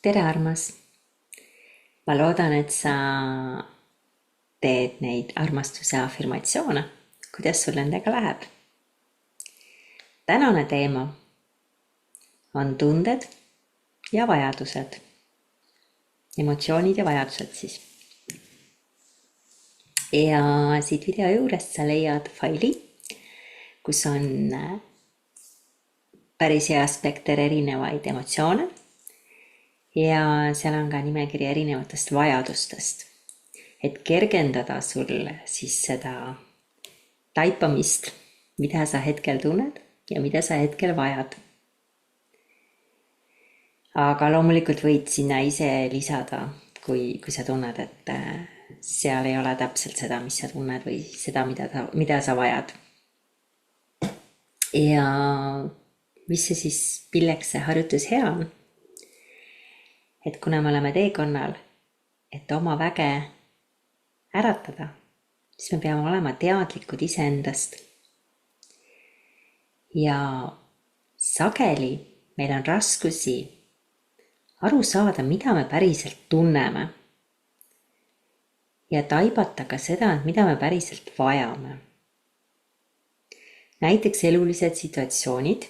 tere, armas! Ma loodan, et sa teed neid armastuse afirmatsioone. Kuidas sul nendega läheb? Tänane teema on tunded ja vajadused. Emotsioonid ja vajadused siis. Ja siit video juurest sa leiad faili, kus on päris hea spekter erinevaid emotsioone. Ja seal on ka nimekiri erinevatest vajadustest, et kergendada sul siis seda taipamist, mida sa hetkel tunned ja mida sa hetkel vajad. Aga loomulikult võid sinna ise lisada, kui sa tunned, et seal ei ole täpselt seda, mis sa tunned või seda, mida sa vajad. Ja mis see siis, milleks see harjutus hea on? Et kuna me oleme teekonnal, et oma väge äratada, siis me peame olema teadlikud iseendast. Ja sageli meil on raskusi aru saada, mida me päriselt tunneme. Ja taibata ka seda, mida me päriselt vajame. Näiteks elulised situatsioonid,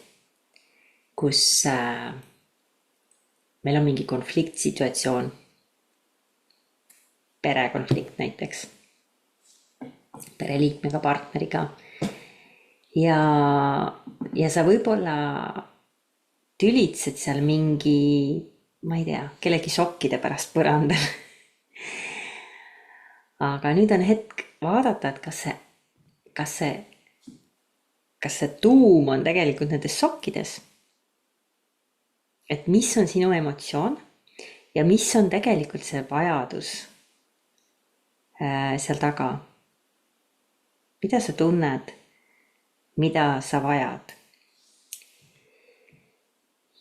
kus meil on mingi konfliktsituatsioon, perekonflikt näiteks, pereliikmega, partneriga. Ja sa võib-olla tülitsed seal mingi, ma ei tea, kellegi sokkide pärast põrandal. Aga nüüd on hetk vaadata, et kas see tuum on tegelikult nendes sokkides. Et mis on sinu emotsioon ja mis on tegelikult see vajadus seal taga. Mida sa tunned, mida sa vajad.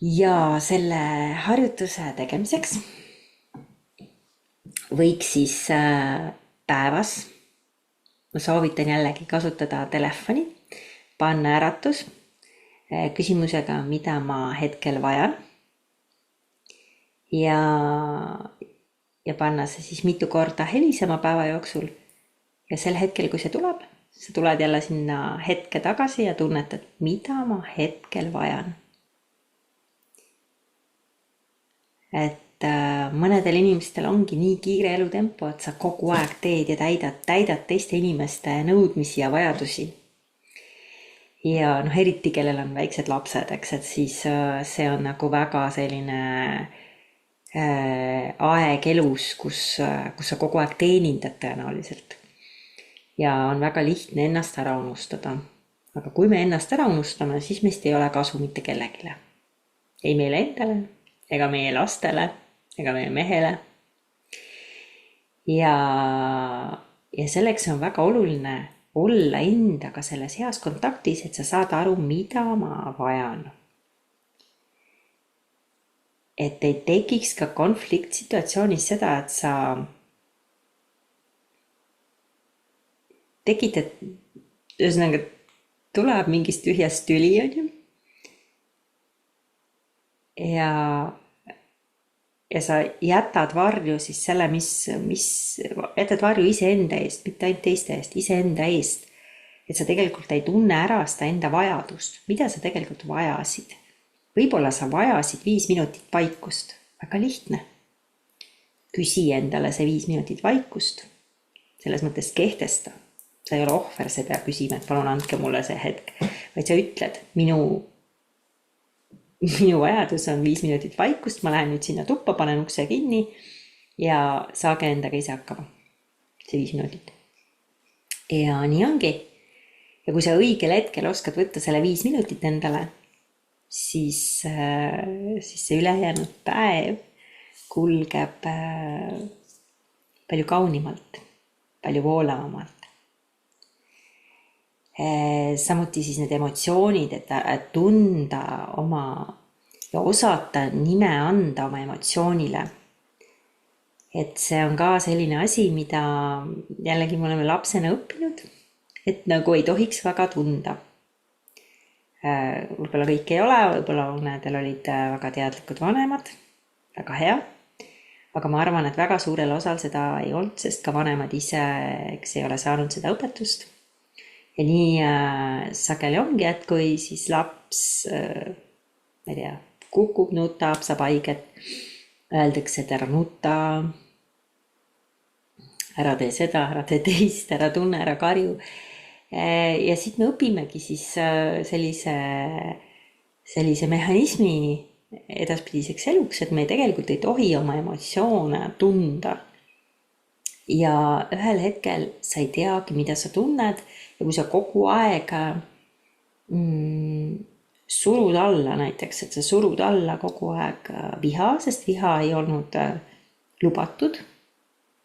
Ja selle harjutuse tegemiseks võiks siis päevas, ma soovitan jällegi kasutada telefoni, panna äratus küsimusega, mida ma hetkel vajan. Ja panna see siis mitu korda helisema päeva jooksul. Ja sel hetkel, kui see tuleb, sa tuled jälle sinna hetke tagasi ja tunnetad, mida ma hetkel vajan. Et mõnedel inimestel ongi nii kiire elutempo, et sa kogu aeg teed ja täidad teiste inimeste nõudmisi ja vajadusi. Ja eriti, kellel on väiksed lapsed, eks, et siis see on nagu väga selline aeg elus, kus sa kogu aeg teenindad tõenäoliselt. Ja on väga lihtne ennast ära unustada. Aga kui me ennast ära unustame, siis meist ei ole kasu mitte kellegile. Ei meile endale, ega meie lastele, ega meie mehele. Ja selleks on väga oluline olla endaga selles heas kontaktis, et sa saad aru, mida ma vajan. Et ei tekiks ka konfliktsituatsioonis seda, et sa tekitad, ühesõnaga tuleb mingist tühjast tüli, on ju. Ja sa jätad varju siis selle, jätad varju iseenda eest, mitte ainult teiste eest, iseenda eest. Et sa tegelikult ei tunne ära seda enda vajadust, mida sa tegelikult vajasid. Võib-olla sa vajasid 5 minutit vaikust, väga lihtne. Küsi endale see 5 minutit vaikust, selles mõttes kehtesta. Sa ei ole ohver, sa ei pea küsima, et palun andke mulle see hetk, vaid sa ütled, minu vajadus on 5 minutit vaikust, ma lähen nüüd sinna tuppa, panen ukse kinni ja saage endaga ise hakkama. See 5 minutit. Ja nii ongi. Ja kui sa õigel hetkel oskad võtta selle 5 minutit endale, siis see ülejäänud päev kulgeb palju kaunimalt, palju voolavamalt. Samuti siis need emotsioonid, et tunda oma ja osata nime anda oma emotsioonile. Et see on ka selline asi, mida jällegi me oleme lapsena õppinud, et nagu ei tohiks väga tunda. Võib-olla kõik ei ole, võib-olla mõnedel olid väga teadlikud vanemad, väga hea. Aga ma arvan, et väga suurel osal seda ei olnud, sest ka vanemad ise, eks ei ole saanud seda õpetust. Ja nii sageli ongi, et kui siis laps, ma ei tea, kukub, nutab, saab haiget, öeldakse, et ära nuta, ära tee seda, ära tee teist, ära tunne, ära karju. Ja siit me õpimegi siis sellise mehhanismi edaspidiseks eluks, et me tegelikult ei tohi oma emotsioone tunda. Ja ühel hetkel sa ei teagi, mida sa tunned ja kui sa kogu aeg surud alla näiteks, et sa surud alla kogu aeg viha, sest viha ei olnud lubatud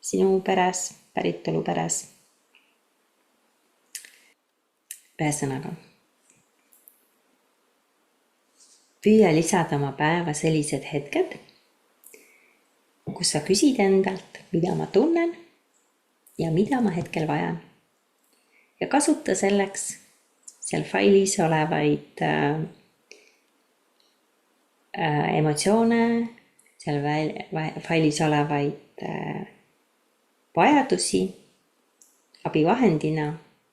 sinu peres, päritoluperes. Ühesõnaga, püüa lisada oma päeva sellised hetked, kus sa küsid endalt, mida ma tunnen ja mida ma hetkel vajan. Ja kasuta selleks seal failis olevaid emotsioone, seal failis olevaid vajadusi abivahendina,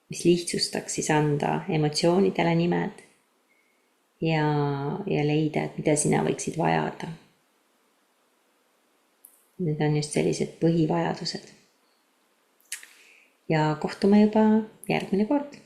mis lihtsustaks siis anda emotsioonidele nimed ja leida, et mida sina võiksid vajada. Need on just sellised põhivajadused. Ja kohtume juba järgmine kord.